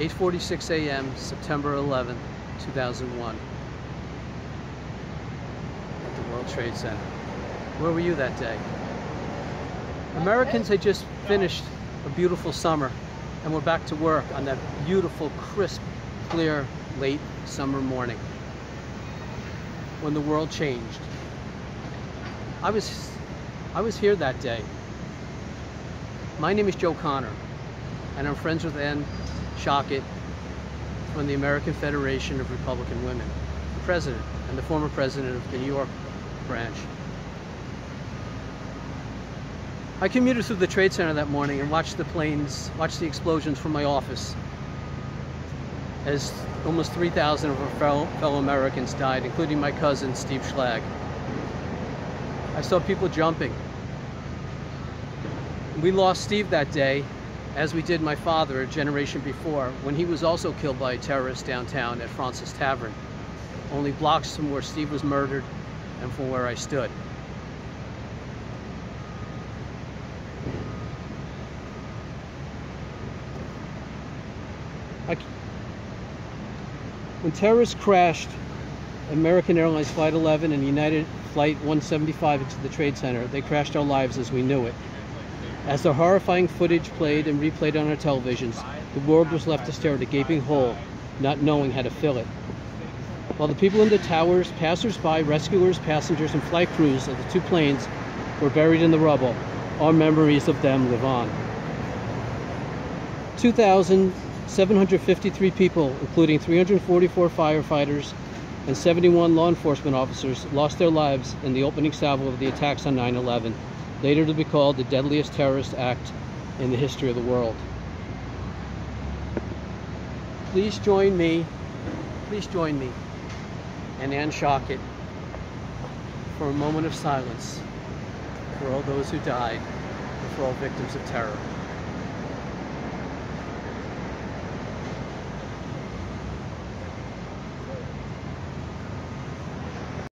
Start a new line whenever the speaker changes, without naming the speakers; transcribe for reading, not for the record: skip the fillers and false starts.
8:46 a.m., September 11, 2001, at the World Trade Center. Where were you that day? Americans had just finished a beautiful summer and were back to work on that beautiful, crisp, clear, late summer morning when the world changed. I was here that day. My name is Joe Connor, and I'm friends with Ann Shockett from the American Federation of Republican Women, the president and the former president of the New York branch. I commuted through the Trade Center that morning and watched the planes, watched the explosions from my office as almost 3,000 of our fellow Americans died, including my cousin, Steve Schlag. I saw people jumping. We lost Steve that day, as we did my father a generation before, when he was also killed by a terrorist downtown at Francis Tavern, only blocks from where Steve was murdered and from where I stood. When terrorists crashed American Airlines Flight 11 and United Flight 175 into the Trade Center, they crashed our lives as we knew it. As the horrifying footage played and replayed on our televisions, the world was left to stare at a gaping hole, not knowing how to fill it. While the people in the towers, passers-by, rescuers, passengers, and flight crews of the two planes were buried in the rubble, our memories of them live on. 2,753 people, including 344 firefighters and 71 law enforcement officers, lost their lives in the opening salvo of the attacks on 9/11, later to be called the deadliest terrorist act in the history of the world. Please join me and Ann Shockett for a moment of silence for all those who died and for all victims of terror.